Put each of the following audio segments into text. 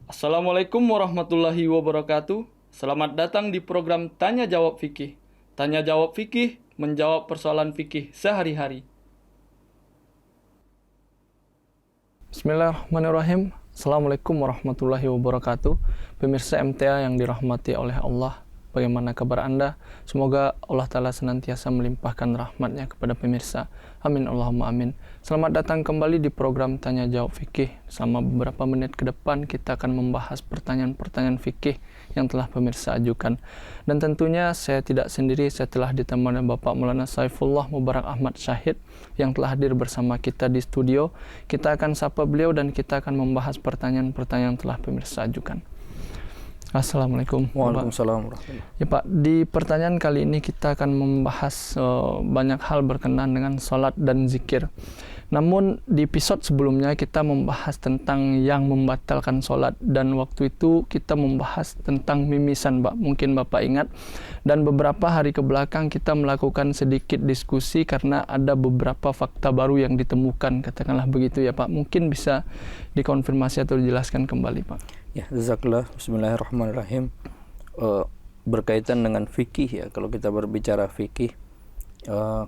Assalamualaikum warahmatullahi wabarakatuh. Selamat datang di program Tanya Jawab Fikih. Tanya Jawab Fikih menjawab persoalan fikih sehari-hari. Bismillahirrahmanirrahim. Assalamualaikum warahmatullahi wabarakatuh. Pemirsa MTA yang dirahmati oleh Allah, bagaimana kabar Anda? Semoga Allah Ta'ala senantiasa melimpahkan rahmatnya kepada pemirsa. Amin Allahumma amin. Selamat datang kembali di program Tanya Jawab Fikih. Selama beberapa menit ke depan kita akan membahas pertanyaan-pertanyaan fikih yang telah pemirsa ajukan. Dan tentunya saya tidak sendiri, saya telah ditemani Bapak Maulana Saifullah Mubarak Ahmad Syahid yang telah hadir bersama kita di studio. Kita akan sapa beliau dan kita akan membahas pertanyaan-pertanyaan yang telah pemirsa ajukan. Assalamualaikum. Waalaikumsalam warahmatullahi. Ya Pak, di pertanyaan kali ini kita akan membahas banyak hal berkenaan dengan sholat dan zikir. Namun di episode sebelumnya kita membahas tentang yang membatalkan sholat, dan waktu itu kita membahas tentang mimisan, Pak. Mungkin Bapak ingat. Dan beberapa hari ke belakang kita melakukan sedikit diskusi karena ada beberapa fakta baru yang ditemukan, katakanlah begitu ya Pak. Mungkin bisa dikonfirmasi atau dijelaskan kembali Pak. Ya, jazakallah. Bismillahirrahmanirrahim. Berkaitan dengan fikih ya, kalau kita berbicara fikih,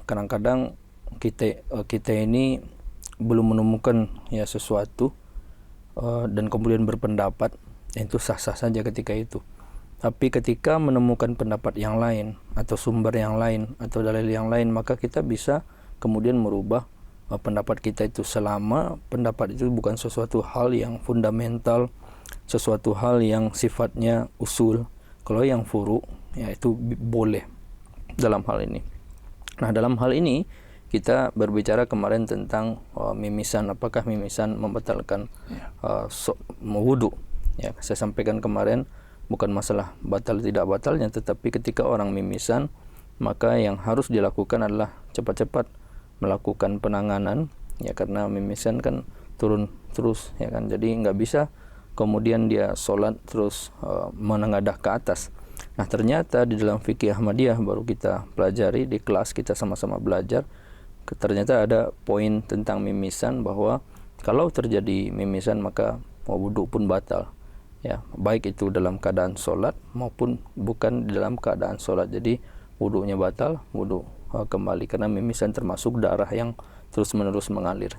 kadang-kadang kita ini belum menemukan ya sesuatu dan kemudian berpendapat, itu sah-sah saja ketika itu. Tapi ketika menemukan pendapat yang lain atau sumber yang lain atau dalil yang lain, maka kita bisa kemudian merubah pendapat kita itu, selama pendapat itu bukan sesuatu hal yang fundamental, sesuatu hal yang sifatnya usul. Kalau yang furu ya itu boleh dalam hal ini. Nah, dalam hal ini kita berbicara kemarin tentang mimisan. Apakah mimisan membatalkan wudu? Ya, saya sampaikan kemarin bukan masalah batal tidak batalnya, tetapi ketika orang mimisan, maka yang harus dilakukan adalah cepat-cepat melakukan penanganan ya, karena mimisan kan turun terus ya kan. Jadi nggak bisa kemudian dia sholat terus menengadah ke atas. Nah, ternyata di dalam fikih Ahmadiyah baru kita pelajari di kelas, kita sama-sama belajar, ternyata ada poin tentang mimisan, bahwa kalau terjadi mimisan maka wudu pun batal ya, baik itu dalam keadaan sholat maupun bukan dalam keadaan sholat. Jadi wudunya batal, wudu kembali, karena mimisan termasuk darah yang terus-menerus mengalir.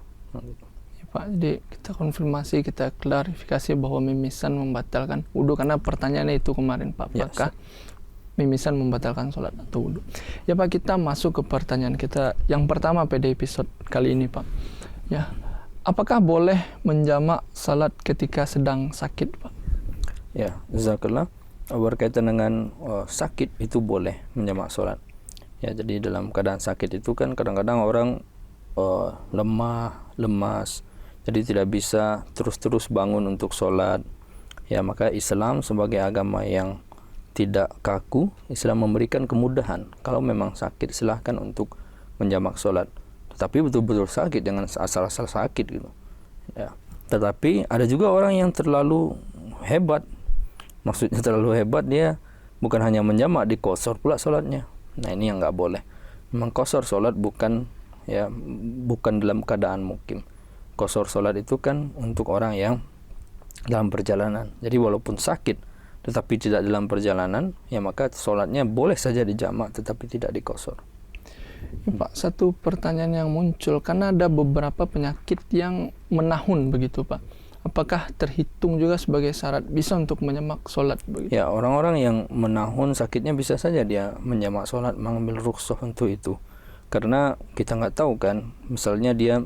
Ya Pak, jadi kita konfirmasi, kita klarifikasi bahwa mimisan membatalkan wudu, karena pertanyaannya itu kemarin Pak, apakah mimisan membatalkan sholat atau wudu. Ya Pak, kita masuk ke pertanyaan kita yang pertama pada episode kali ini Pak. Ya, apakah boleh menjamak salat ketika sedang sakit Pak? Ya, jazakallah. Berkaitan dengan sakit itu boleh menjamak sholat. Ya, jadi dalam keadaan sakit itu kan kadang-kadang orang lemah, lemas, jadi tidak bisa terus-terus bangun untuk sholat. Ya, maka Islam sebagai agama yang tidak kaku, Islam memberikan kemudahan. Kalau memang sakit, silahkan untuk menjamak sholat. Tetapi betul-betul sakit, jangan asal-asal sakit gitu. Ya. Tetapi ada juga orang yang terlalu hebat. Maksudnya terlalu hebat, dia bukan hanya menjamak, dikosor pula sholatnya. Nah, ini yang nggak boleh. Memang kosor sholat bukan dalam keadaan mukim. Kosor sholat itu kan untuk orang yang dalam perjalanan. Jadi walaupun sakit tetapi tidak dalam perjalanan, ya maka sholatnya boleh saja dijamak tetapi tidak dikosor. Ya, Pak, satu pertanyaan yang muncul, karena ada beberapa penyakit yang menahun begitu Pak. Apakah terhitung juga sebagai syarat bisa untuk menjamak sholat begitu? Ya, orang-orang yang menahun sakitnya bisa saja dia menjamak sholat, mengambil rukhsah untuk itu. Karena kita nggak tahu kan, misalnya dia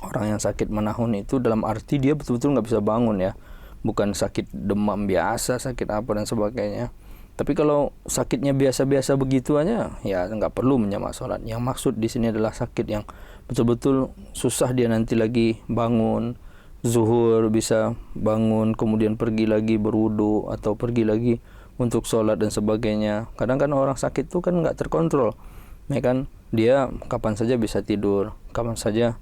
orang yang sakit menahun itu dalam arti dia betul-betul nggak bisa bangun ya, bukan sakit demam biasa, sakit apa dan sebagainya. Tapi kalau sakitnya biasa-biasa begitu aja, ya nggak perlu menjamak sholat. Yang maksud di sini adalah sakit yang betul-betul susah dia nanti lagi bangun, zuhur bisa bangun, kemudian pergi lagi berwudu atau pergi lagi untuk sholat dan sebagainya. Kadang kan orang sakit itu kan nggak terkontrol, ya kan, dia kapan saja bisa tidur, kapan saja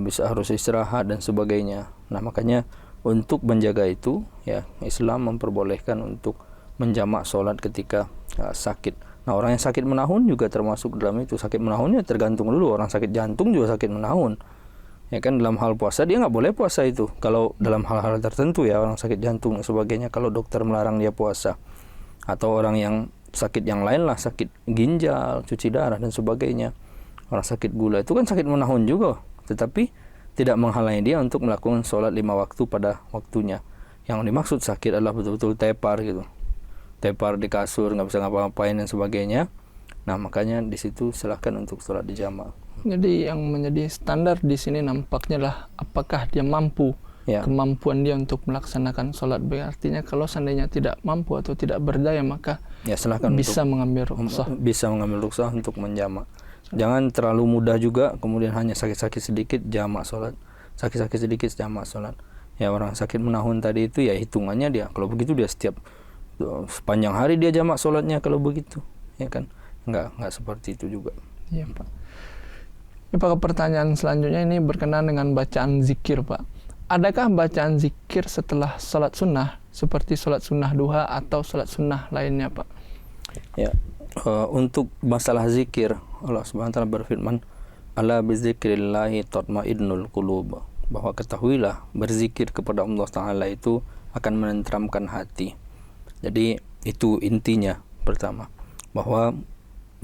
bisa harus istirahat dan sebagainya. Nah, makanya untuk menjaga itu ya, Islam memperbolehkan untuk menjamak sholat ketika sakit. Nah, orang yang sakit menahun juga termasuk dalam itu. Sakit menahunnya tergantung dulu, orang sakit jantung juga sakit menahun Ya kan, dalam hal puasa dia nggak boleh puasa itu. Kalau dalam hal-hal tertentu ya, orang sakit jantung dan sebagainya, kalau dokter melarang dia puasa. Atau orang yang sakit yang lain lah, sakit ginjal, cuci darah dan sebagainya. Orang sakit gula itu kan sakit menahun juga, tetapi tidak menghalangi dia untuk melakukan sholat 5 waktu pada waktunya. Yang dimaksud sakit adalah betul-betul tepar gitu. Tepar di kasur, nggak bisa ngapa-ngapain dan sebagainya. Nah, makanya di situ silahkan untuk sholat di jamaah. Jadi yang menjadi standar di sini nampaknya lah apakah dia mampu, kemampuan dia untuk melaksanakan sholat. Artinya kalau seandainya tidak mampu atau tidak berdaya, maka ya silahkan bisa mengambil rukhsah. Bisa mengambil rukhsah untuk menjamak. Jangan terlalu mudah juga, kemudian hanya sakit-sakit sedikit jamak sholat, sakit-sakit sedikit jamak sholat. Ya, orang sakit menahun tadi itu ya hitungannya dia, kalau begitu dia setiap sepanjang hari dia jamak sholatnya kalau begitu, ya kan? Nggak seperti itu juga. Iya, Pak. Ya, Pak, pertanyaan selanjutnya ini berkenaan dengan bacaan zikir, Pak. Adakah bacaan zikir setelah sholat sunnah seperti sholat sunnah duha atau sholat sunnah lainnya, Pak? Ya, untuk masalah zikir, Allah Subhanahu wa taala berfirman, "Ala bizikrillahi tatmainnul qulub." Bahwa ketahuilah berzikir kepada Allah Taala itu akan menenteramkan hati. Jadi itu intinya pertama, bahwa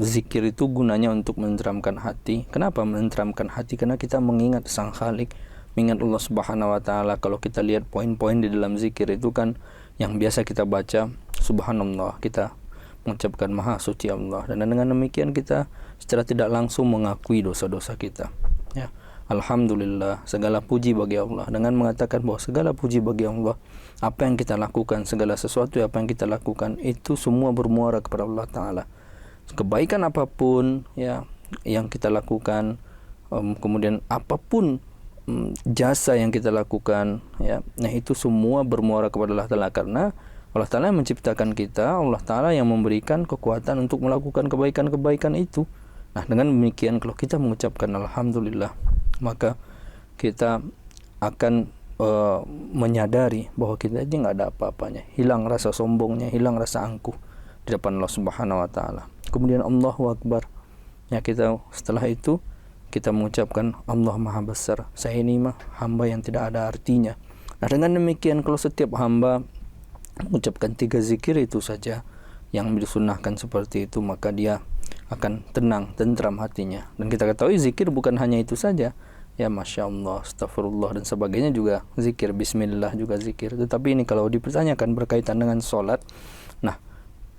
zikir itu gunanya untuk menenteramkan hati. Kenapa menenteramkan hati? Karena kita mengingat Sang Khalik, mengingat Allah Subhanahu wa taala. Kalau kita lihat poin-poin di dalam zikir itu kan yang biasa kita baca, subhanallah, kita mengucapkan maha suci Allah, dan dengan demikian kita secara tidak langsung mengakui dosa-dosa kita. Ya, alhamdulillah, segala puji bagi Allah, dengan mengatakan bahwa segala puji bagi Allah, apa yang kita lakukan, segala sesuatu apa yang kita lakukan itu semua bermuara kepada Allah Taala. Kebaikan apapun ya yang kita lakukan, kemudian apapun jasa yang kita lakukan ya, nah itu semua bermuara kepada Allah Taala, karena Allah Taala yang menciptakan kita, Allah Taala yang memberikan kekuatan untuk melakukan kebaikan-kebaikan itu. Nah, dengan demikian kalau kita mengucapkan alhamdulillah, maka kita akan menyadari bahwa kita aja nggak ada apa-apanya, hilang rasa sombongnya, hilang rasa angkuh di depan Allah Subhanahu wa taala. Kemudian Allahu Akbar. Ya, kita setelah itu kita mengucapkan Allah Maha Besar, saya ini mah hamba yang tidak ada artinya. Nah, dengan demikian kalau setiap hamba mengucapkan 3 zikir itu saja yang disunahkan seperti itu, maka dia akan tenang, tentram hatinya. Dan kita ketahui zikir bukan hanya itu saja. Ya, Masya Allah, Astagfirullah dan sebagainya juga zikir, Bismillah juga zikir. Tetapi ini kalau dipertanyakan berkaitan dengan sholat, nah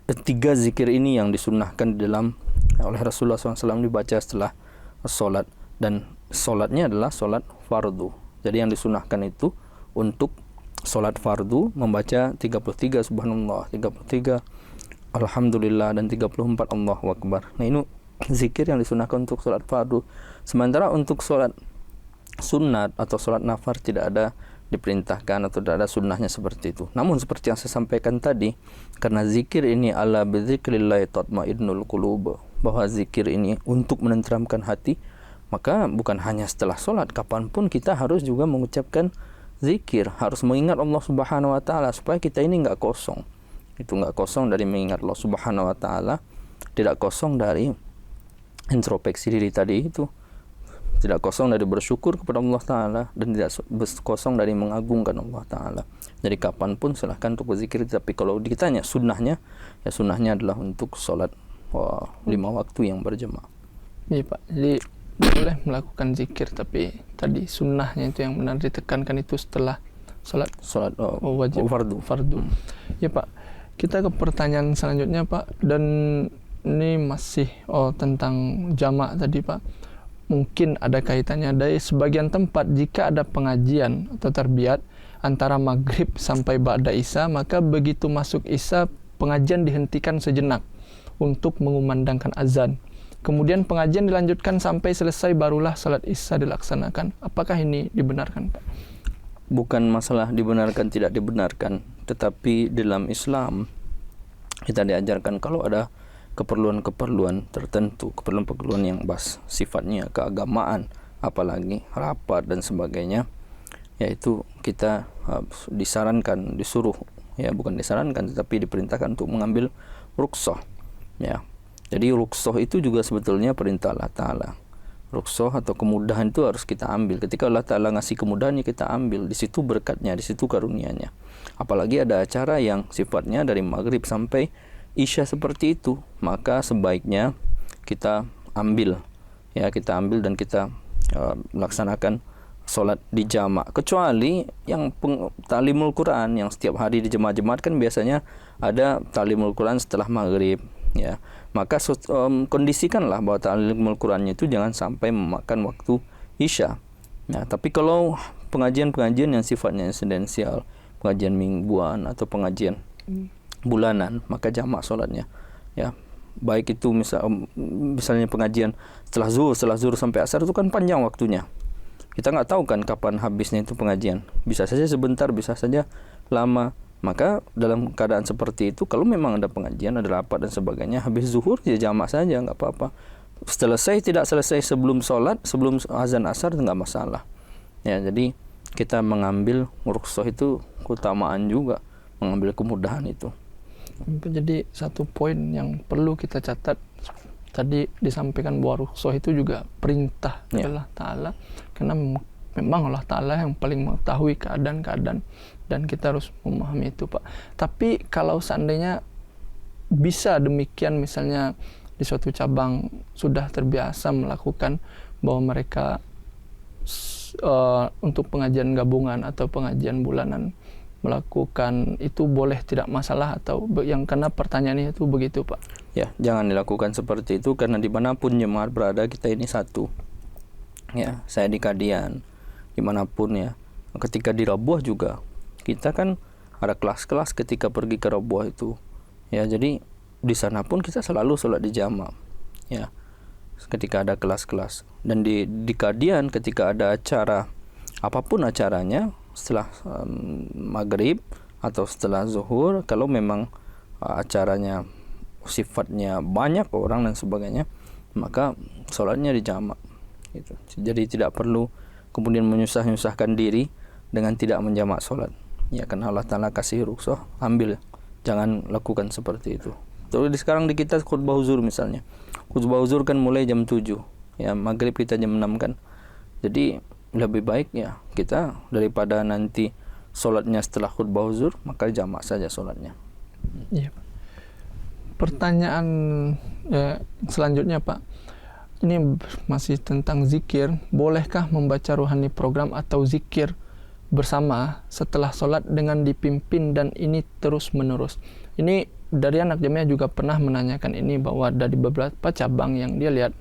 3 zikir ini yang disunnahkan dalam oleh Rasulullah SAW dibaca setelah sholat, dan sholatnya adalah sholat fardu. Jadi yang disunnahkan itu untuk sholat fardu membaca 33 subhanallah, 33 alhamdulillah, dan 34 Allahu Akbar. Nah, ini zikir yang disunnahkan untuk sholat fardu. Sementara untuk sholat sunat atau sholat nafar tidak ada diperintahkan atau tidak ada sunnahnya seperti itu. Namun seperti yang saya sampaikan tadi, karena zikir ini ala bizikrillah tatmainnul qulub, bahwa zikir ini untuk menenteramkan hati, maka bukan hanya setelah sholat, kapanpun kita harus juga mengucapkan zikir, harus mengingat Allah Subhanahu wa taala supaya kita ini enggak kosong. Itu enggak kosong dari mengingat Allah Subhanahu wa taala, tidak kosong dari introspeksi diri tadi itu, tidak kosong dari bersyukur kepada Allah Ta'ala, dan tidak kosong dari mengagungkan Allah Ta'ala. Jadi kapanpun silahkan untuk berzikir. Tapi kalau ditanya sunnahnya, ya sunnahnya adalah untuk sholat 5 waktu yang berjemaah. Iya, Pak, jadi boleh melakukan zikir, tapi tadi sunnahnya itu yang benar ditekankan itu setelah sholat wajib fardu. Ya, Pak, kita ke pertanyaan selanjutnya, Pak, dan ini masih tentang jamak tadi, Pak. Mungkin ada kaitannya dari sebagian tempat jika ada pengajian atau tarbiyat antara maghrib sampai ba'da isya, maka begitu masuk isya pengajian dihentikan sejenak untuk mengumandangkan azan. Kemudian pengajian dilanjutkan sampai selesai, barulah salat isya dilaksanakan. Apakah ini dibenarkan, Pak? Bukan masalah dibenarkan tidak dibenarkan, tetapi dalam Islam kita diajarkan kalau ada keperluan-keperluan tertentu, keperluan-keperluan yang sifatnya keagamaan, apalagi rapat dan sebagainya, yaitu kita disarankan, disuruh, ya bukan disarankan tetapi diperintahkan untuk mengambil rukhsah, ya. Jadi rukhsah itu juga sebetulnya perintah Allah Ta'ala. rukhsah atau kemudahan itu harus kita ambil. Ketika Allah Ta'ala ngasih kemudahan, ya kita ambil. Di situ berkatnya, di situ karunia-Nya. Apalagi ada acara yang sifatnya dari maghrib sampai isya seperti itu, maka sebaiknya kita ambil, ya kita ambil dan kita melaksanakan sholat di jamak. Kecuali yang ta'limul Quran yang setiap hari di jemaat-jemaat, kan biasanya ada ta'limul Quran setelah maghrib, ya. Maka kondisikanlah bahwa ta'limul Qurannya itu jangan sampai memakan waktu isya. Nah, tapi kalau pengajian-pengajian yang sifatnya insidensial, pengajian mingguan atau pengajian bulanan, maka jamak sholatnya, ya. Baik itu misalnya pengajian setelah zuhur sampai asar, itu kan panjang waktunya. Kita nggak tahu kan kapan habisnya itu pengajian. Bisa saja sebentar, bisa saja lama. Maka dalam keadaan seperti itu, kalau memang ada pengajian, ada rapat dan sebagainya, habis zuhur ya jamak saja, nggak apa-apa. Selesai tidak selesai sebelum sholat, sebelum azan asar, itu nggak masalah. Ya, jadi kita mengambil rukhsah itu keutamaan juga, mengambil kemudahan itu. Jadi satu poin yang perlu kita catat, tadi disampaikan bahwa rukhsah itu juga perintah dari Allah Ta'ala, karena memang Allah Ta'ala yang paling mengetahui keadaan-keadaan, dan kita harus memahami itu, Pak. Tapi kalau seandainya bisa demikian, misalnya di suatu cabang sudah terbiasa melakukan bahwa mereka untuk pengajian gabungan atau pengajian bulanan melakukan itu, boleh tidak masalah, atau yang karena pertanyaannya itu begitu, Pak? Ya, jangan dilakukan seperti itu, karena dimanapun jemaat berada, kita ini satu. Ya, saya di Kadian, dimanapun ya. Ketika di Rabuah juga, kita kan ada kelas-kelas ketika pergi ke Rabuah itu. Ya, jadi di sana pun kita selalu sholat di jamak. Ya, ketika ada kelas-kelas. Dan di Kadian ketika ada acara, apapun acaranya, setelah maghrib atau setelah zuhur, kalau memang acaranya sifatnya banyak orang dan sebagainya, maka sholatnya di jamak gitu. Jadi tidak perlu kemudian menyusahkan diri dengan tidak menjamak sholat, ya, karena Allah Ta'ala kasih rukhsah, ambil, jangan lakukan seperti itu. Terus sekarang di kita khutbah huzur misalnya, khutbah huzur kan mulai jam 7, ya, maghrib kita jam 6 kan. Jadi lebih baik ya kita, daripada nanti sholatnya setelah khutbah huzur, maka jamak saja sholatnya. Iya. Pertanyaan selanjutnya, Pak, ini masih tentang zikir. Bolehkah membaca ruhani program atau zikir bersama setelah sholat dengan dipimpin, dan ini terus menerus? Ini dari anak jamiah juga pernah menanyakan ini, bahwa dari beberapa cabang yang dia lihat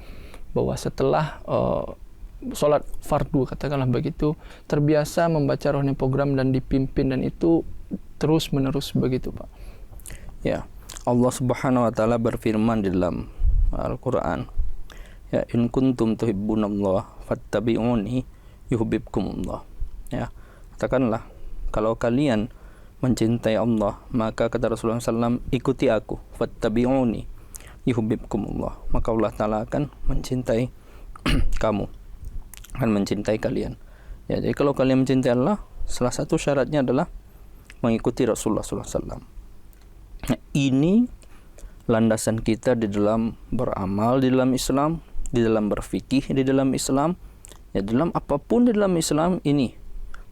bahwa setelah sholat fardu, katakanlah begitu, terbiasa membaca rohani program dan dipimpin, dan itu terus menerus begitu, Pak. Ya, Allah Subhanahu wa Ta'ala berfirman di dalam Al-Quran, ya, in kuntum tuhibbunallah fattabi'uni yuhibbukumullah. Ya, katakanlah, kalau kalian mencintai Allah, maka kata Rasulullah SAW, ikuti aku, fattabi'uni yuhibbukumullah, maka Allah Ta'ala akan mencintai kamu, akan mencintai kalian. Ya, jadi kalau kalian mencintai Allah, salah satu syaratnya adalah mengikuti Rasulullah SAW. Nah, ini landasan kita di dalam beramal di dalam Islam, di dalam berfikih di dalam Islam, ya, dalam apapun di dalam Islam. Ini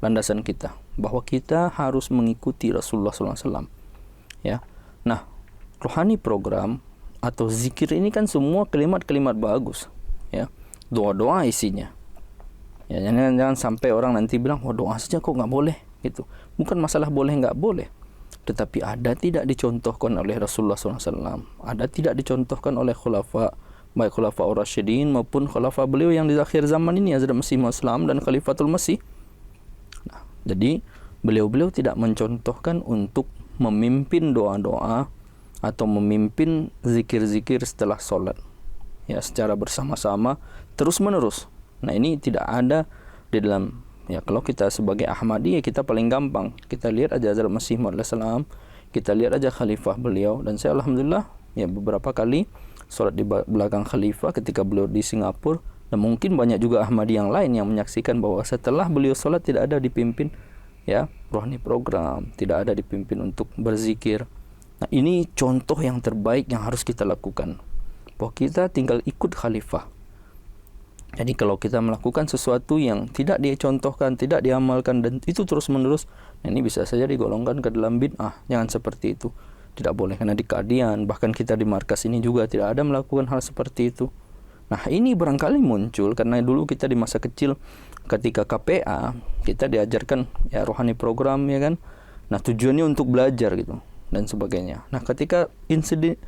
landasan kita, bahwa kita harus mengikuti Rasulullah SAW. Ya, nah, rohani program atau zikir ini kan semua kalimat-kalimat bagus, ya, doa-doa isinya. Ya, jangan sampai orang nanti bilang, wah, doa saja kok nggak boleh gitu. Bukan masalah boleh nggak boleh, tetapi ada tidak dicontohkan oleh Rasulullah SAW, ada tidak dicontohkan oleh khulafa, baik khulafa ar-rasyidin maupun khulafa beliau yang di akhir zaman ini, Hazrat Masih Maud dan Khalifatul Masih. Nah, jadi beliau-beliau tidak mencontohkan untuk memimpin doa-doa atau memimpin zikir-zikir setelah sholat, ya, secara bersama-sama terus menerus. Nah, ini tidak ada di dalam. Ya, kalau kita sebagai Ahmadiyah, kita paling gampang, kita lihat aja Hazrat Masih Maud, kita lihat aja khalifah beliau. Dan saya alhamdulillah, ya, beberapa kali sholat di belakang khalifah ketika beliau di Singapura, dan mungkin banyak juga Ahmadi yang lain yang menyaksikan bahwa setelah beliau sholat tidak ada dipimpin, ya, rohani program, tidak ada dipimpin untuk berzikir. Nah, ini contoh yang terbaik yang harus kita lakukan, bahwa kita tinggal ikut khalifah. Jadi kalau kita melakukan sesuatu yang tidak dicontohkan, tidak diamalkan, dan itu terus-menerus, ini bisa saja digolongkan ke dalam bid'ah. Jangan seperti itu. Tidak boleh, karena di Kadian, bahkan kita di markas ini juga tidak ada melakukan hal seperti itu. Nah, ini barangkali muncul karena dulu kita di masa kecil ketika KPA, kita diajarkan ya rohani program, ya kan. Nah, tujuannya untuk belajar gitu dan sebagainya. Nah, ketika insiden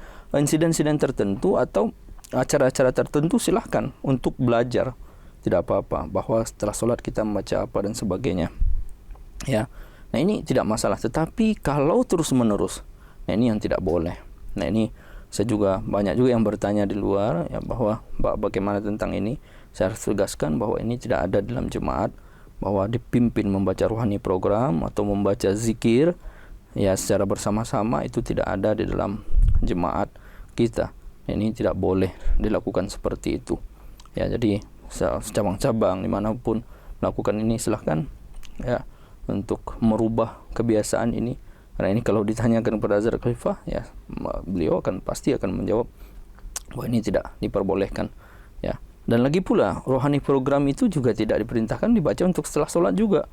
tertentu atau acara-acara tertentu, silahkan untuk belajar, tidak apa-apa, bahwa setelah sholat kita membaca apa dan sebagainya, ya. Nah, ini tidak masalah. Tetapi kalau terus menerus, nah ini yang tidak boleh. Nah, ini saya juga banyak juga yang bertanya di luar, ya, bahwa bagaimana tentang ini. Saya harus tegaskan bahwa ini tidak ada dalam jemaat, bahwa dipimpin membaca rohani program atau membaca zikir ya secara bersama-sama, itu tidak ada di dalam jemaat kita. Ini tidak boleh dilakukan seperti itu. Ya, jadi cabang-cabang dimanapun melakukan ini, silahkan ya untuk merubah kebiasaan ini. Karena ini kalau ditanyakan kepada Hazrat Khalifah, ya beliau pasti akan menjawab bahwa ini tidak diperbolehkan. Ya, dan lagi pula rohani program itu juga tidak diperintahkan dibaca untuk setelah sholat juga.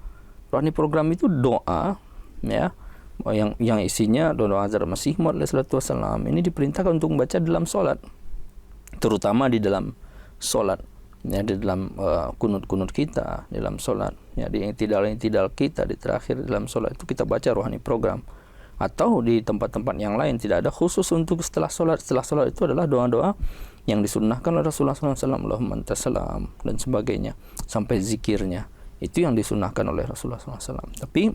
Rohani program itu doa, ya, yang isinya doa Hazrat Masih Maud alaihissalam, ini diperintahkan untuk membaca dalam sholat, terutama di dalam sholat, ya, di dalam kunut-kunut kita di dalam sholat, ya, di tidal kita di terakhir dalam sholat itu kita baca rohani program. Atau di tempat-tempat yang lain tidak ada khusus untuk setelah sholat. Setelah sholat itu adalah doa-doa yang disunnahkan oleh Rasulullah SAW, Allahumma antas salam dan sebagainya, sampai zikirnya itu yang disunnahkan oleh Rasulullah SAW. Tapi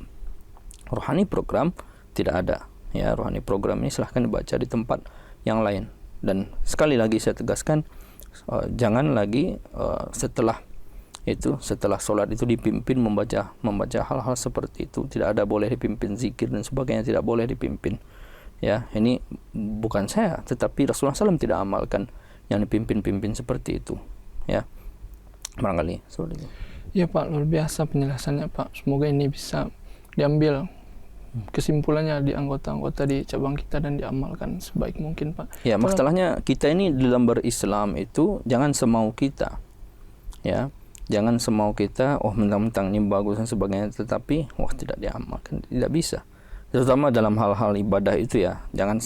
rohani program tidak ada, ya. Rohani program ini silahkan dibaca di tempat yang lain. Dan sekali lagi saya tegaskan, jangan lagi setelah sholat itu dipimpin membaca hal-hal seperti itu. Tidak ada boleh dipimpin zikir dan sebagainya, tidak boleh dipimpin. Ya, ini bukan saya, tetapi Rasulullah SAW tidak amalkan yang dipimpin seperti itu. Ya, barangkali seperti itu. Ya Pak, luar biasa penjelasannya Pak. Semoga ini bisa diambil kesimpulannya di anggota-anggota di cabang kita dan diamalkan sebaik mungkin Pak. Ya, masalahnya kita ini dalam berislam itu jangan semau kita, ya, jangan semau kita, mentang-mentang ini bagus dan sebagainya, tetapi tidak diamalkan, tidak bisa. Terutama dalam hal-hal ibadah itu, ya, jangan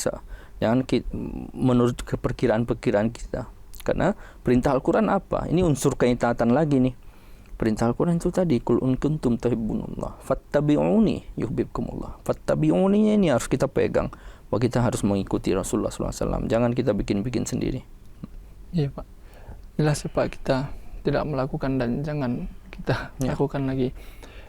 menurut perkiraan kita, karena perintah Al-Quran apa? Ini unsur keitaatan lagi nih. Perintah Al-Quran itu tadi, qul in kuntum tuhibbunallah fattabi'uni yuhibbukumullah. Fattabi'uni ini harus kita pegang, bahwa kita harus mengikuti Rasulullah SAW. Jangan kita bikin-bikin sendiri. Iya Pak, jelas ya Pak, kita tidak melakukan dan jangan kita lakukan lagi.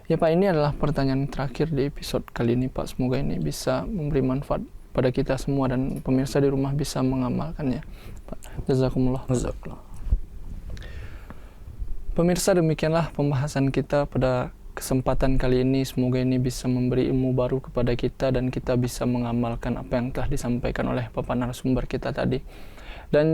Ya Pak, ini adalah pertanyaan terakhir di episode kali ini Pak. Semoga ini bisa memberi manfaat pada kita semua dan pemirsa di rumah bisa mengamalkannya Pak. Jazakumullah. Pemirsa, demikianlah pembahasan kita pada kesempatan kali ini. Semoga ini bisa memberi ilmu baru kepada kita dan kita bisa mengamalkan apa yang telah disampaikan oleh Bapak narasumber kita tadi. Dan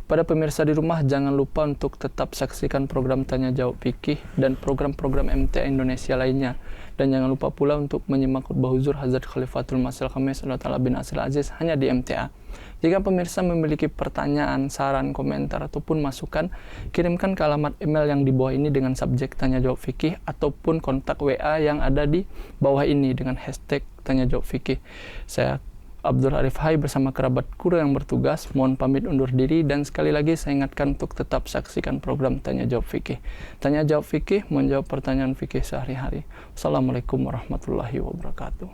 pada pemirsa di rumah, jangan lupa untuk tetap saksikan program Tanya Jawab Fikih dan program-program MTA Indonesia lainnya. Dan jangan lupa pula untuk menyimak khutbah huzur Hazrat Khalifatul Masih Al-Khamis bin Asir Aziz hanya di MTA. Jika pemirsa memiliki pertanyaan, saran, komentar, ataupun masukan, kirimkan ke alamat email yang di bawah ini dengan subjek Tanya Jawab Fikih, ataupun kontak WA yang ada di bawah ini dengan hashtag Tanya Jawab Fikih. Saya Abdul Arif Hai bersama kerabat kru yang bertugas mohon pamit undur diri, dan sekali lagi saya ingatkan untuk tetap saksikan program Tanya Jawab Fikih. Tanya Jawab Fikih menjawab pertanyaan fikih sehari-hari. Assalamualaikum warahmatullahi wabarakatuh.